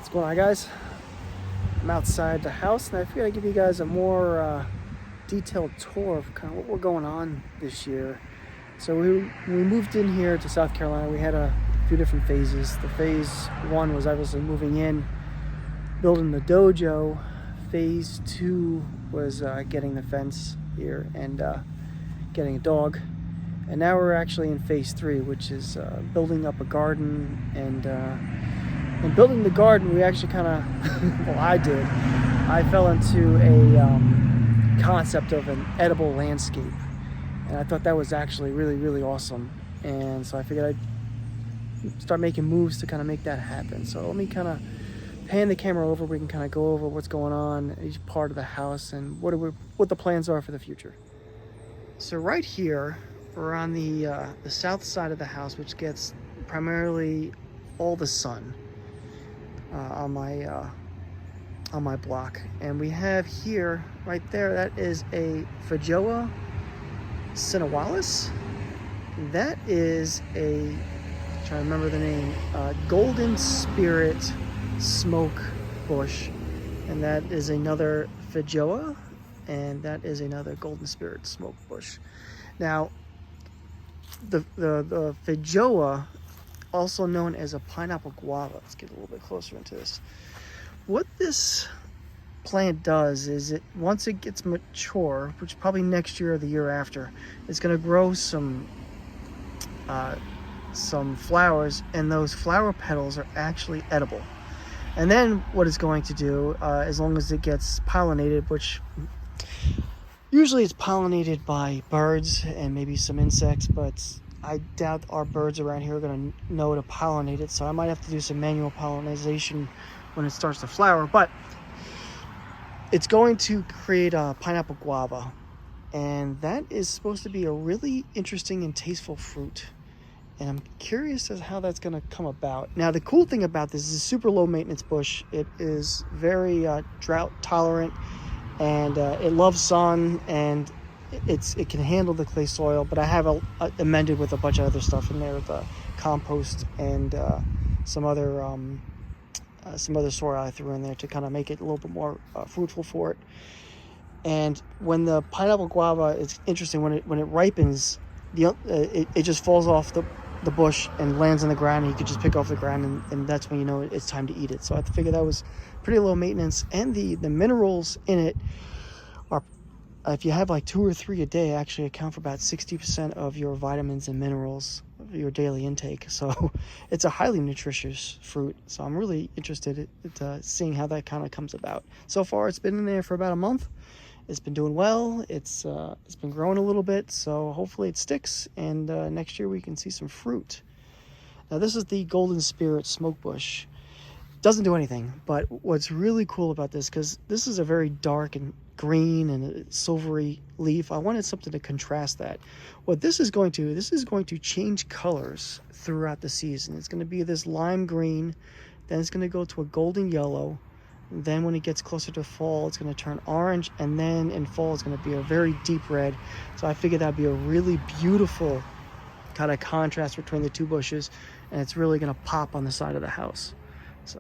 What's going on, guys? I'm outside the house and I figured I'd give you guys a more detailed tour of kind of what we're going on this year. So when we moved in here to South Carolina, we had a few different phases. The phase one was obviously moving in, building the dojo. Phase two was getting the fence here and getting a dog. And now we're actually in phase three, which is building up a garden. And in building the garden, we actually kind of, well, I fell into a concept of an edible landscape. And I thought that was actually really, really awesome. And so I figured I'd start making moves to kind of make that happen. So let me kind of pan the camera over. We can kind of go over what's going on in each part of the house and what the plans are for the future. So right here, we're on the south side of the house, which gets primarily all the sun on my block. And we have here, right there, that is a Feijoa Sinawalis. That is a, I'm trying to remember the name, Golden Spirit Smoke Bush. And that is another Feijoa, and that is another Golden Spirit Smoke Bush. Now, the Feijoa, also known as a pineapple guava. Let's get a little bit closer into this. What this plant does is once it gets mature, which probably next year or the year after, it's going to grow some flowers, and those flower petals are actually edible. And then what it's going to do, as long as it gets pollinated, which usually it's pollinated by birds and maybe some insects, but I doubt our birds around here are going to know to pollinate it, so I might have to do some manual pollination when it starts to flower. But it's going to create a pineapple guava, and that is supposed to be a really interesting and tasteful fruit. And I'm curious as how that's going to come about. Now, the cool thing about this is a super low maintenance bush. It is very drought tolerant, and it loves sun, and it can handle the clay soil. But I have amended with a bunch of other stuff in there, the compost and some other soil I threw in there to kind of make it a little bit more fruitful for it. And when the pineapple guava, it's interesting, when it ripens, it just falls off the bush and lands on the ground, and you could just pick off the ground, and that's when you know it's time to eat it. So I figured that was pretty low maintenance, and the minerals in it are, if you have like 2 or 3 a day, actually account for about 60% of your vitamins and minerals of your daily intake. So it's a highly nutritious fruit. So I'm really interested in seeing how that kind of comes about. So far, it's been in there for about a month. It's been doing well. It's been growing a little bit, so hopefully it sticks, and next year we can see some fruit. Now, this is the Golden Spirit Smoke Bush. Doesn't do anything, but what's really cool about this, because this is a very dark and green and a silvery leaf, I wanted something to contrast that. What this is going to change colors throughout the season. It's going to be this lime green, then it's going to go to a golden yellow. Then when it gets closer to fall, it's going to turn orange, and then in fall it's going to be a very deep red. So I figured that'd be a really beautiful kind of contrast between the two bushes, and it's really going to pop on the side of the house.